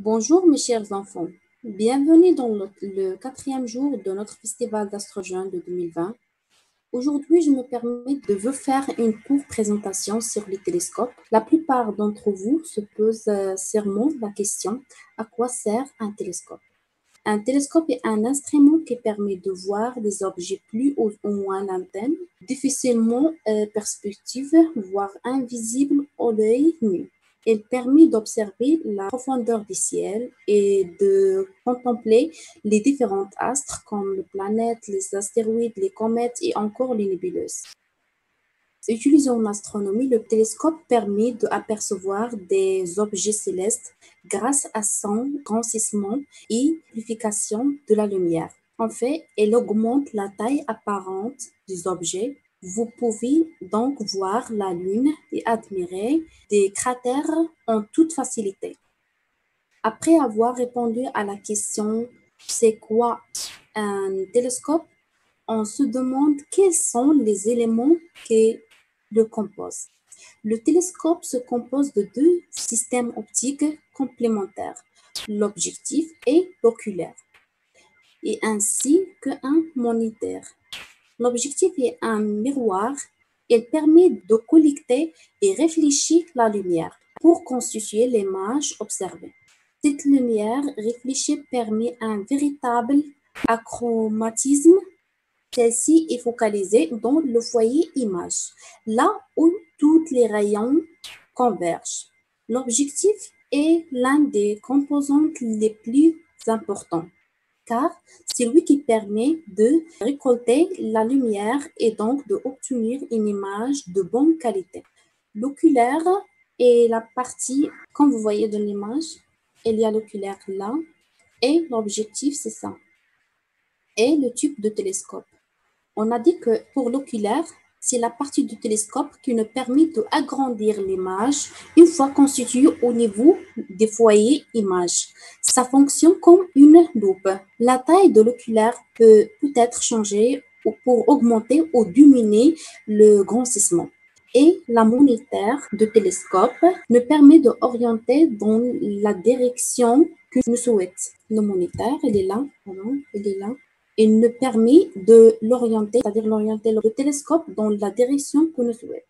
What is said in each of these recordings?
Bonjour mes chers enfants, bienvenue dans le quatrième jour de notre festival d'Astrojeune de 2020. Aujourd'hui, je me permets de vous faire une courte présentation sur les télescopes. La plupart d'entre vous se posent sûrement la question, à quoi sert un télescope? Un télescope est un instrument qui permet de voir des objets plus haut ou moins lointains, difficilement perceptibles, voire invisibles à l'œil nu. Il permet d'observer la profondeur du ciel et de contempler les différents astres comme les planètes, les astéroïdes, les comètes et encore les nébuleuses. Utilisé en astronomie, le télescope permet d'apercevoir des objets célestes grâce à son grossissement et l'amplification de la lumière. En fait, elle augmente la taille apparente des objets. Vous pouvez donc voir la Lune et admirer des cratères en toute facilité. Après avoir répondu à la question c'est quoi un télescope, on se demande quels sont les éléments qui le composent. Le télescope se compose de deux systèmes optiques complémentaires, l'objectif et l'oculaire, et ainsi qu'un moniteur. L'objectif est un miroir. Il permet de collecter et réfléchir la lumière pour constituer l'image observée. Cette lumière réfléchie permet un véritable achromatisme. Celle-ci est focalisée dans le foyer image, là où tous les rayons convergent. L'objectif est l'un des composantes les plus importants, car c'est lui qui permet de récolter la lumière et donc d'obtenir une image de bonne qualité. L'oculaire est la partie, comme vous voyez dans l'image, il y a l'oculaire là, et l'objectif c'est ça, et le tube de télescope. On a dit que pour l'oculaire, c'est la partie du télescope qui nous permet d'agrandir l'image une fois constituée au niveau des foyers images. Ça fonctionne comme une loupe. La taille de l'oculaire peut être changée pour augmenter ou diminuer le grossissement. Et la moniteur de télescope nous permet d'orienter dans la direction que nous souhaitons. Le moniteur, il est là, il est là. Il nous permet de l'orienter, c'est-à-dire l'orienter le télescope dans la direction que nous souhaitons.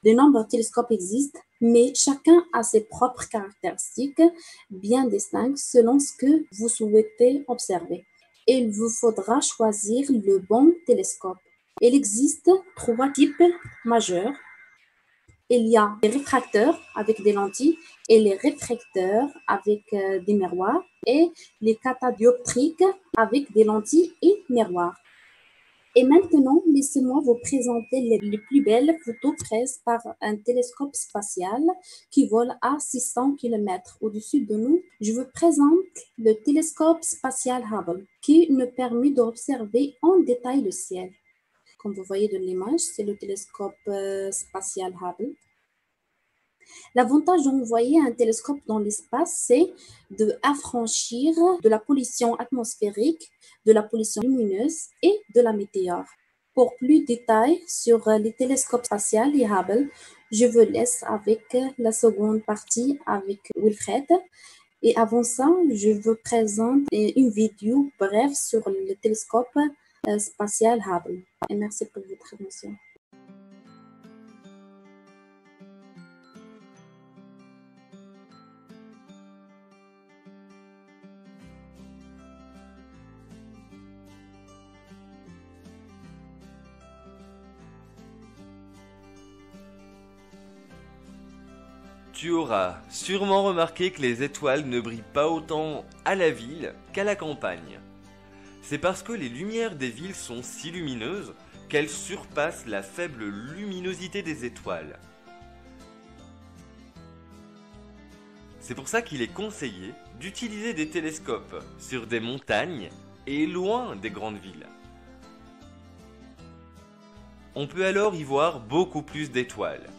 De nombreux télescopes existent, mais chacun a ses propres caractéristiques bien distinctes selon ce que vous souhaitez observer. Il vous faudra choisir le bon télescope. Il existe trois types majeurs. Il y a les réfracteurs avec des lentilles et les réfracteurs avec des miroirs et les catadioptriques avec des lentilles et miroirs. Et maintenant, laissez-moi vous présenter les plus belles photos prises par un télescope spatial qui vole à 600 km au-dessus de nous. Je vous présente le télescope spatial Hubble qui nous permet d'observer en détail le ciel. Comme vous voyez dans l'image, c'est le télescope spatial Hubble. L'avantage d'envoyer un télescope dans l'espace, c'est d'affranchir de la pollution atmosphérique, de la pollution lumineuse et de la météore. Pour plus de détails sur les télescopes spatials et Hubble, je vous laisse avec la seconde partie avec Wilfred. Et avant ça, je vous présente une vidéo brève sur le télescope spatial Hubble. Et merci pour votre attention. Tu auras sûrement remarqué que les étoiles ne brillent pas autant à la ville qu'à la campagne. C'est parce que les lumières des villes sont si lumineuses qu'elles surpassent la faible luminosité des étoiles. C'est pour ça qu'il est conseillé d'utiliser des télescopes sur des montagnes et loin des grandes villes. On peut alors y voir beaucoup plus d'étoiles.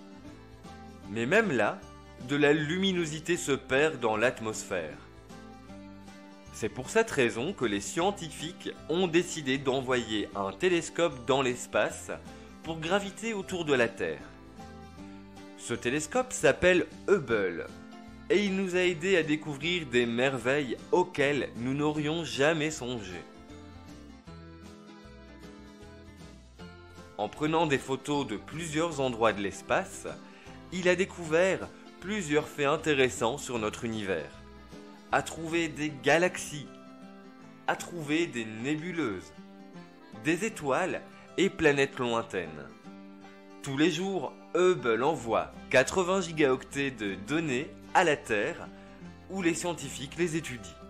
Mais même là, de la luminosité se perd dans l'atmosphère. C'est pour cette raison que les scientifiques ont décidé d'envoyer un télescope dans l'espace pour graviter autour de la Terre. Ce télescope s'appelle Hubble et il nous a aidés à découvrir des merveilles auxquelles nous n'aurions jamais songé. En prenant des photos de plusieurs endroits de l'espace, il a découvert plusieurs faits intéressants sur notre univers, a trouvé des galaxies, a trouvé des nébuleuses, des étoiles et planètes lointaines. Tous les jours, Hubble envoie 80 gigaoctets de données à la Terre où les scientifiques les étudient.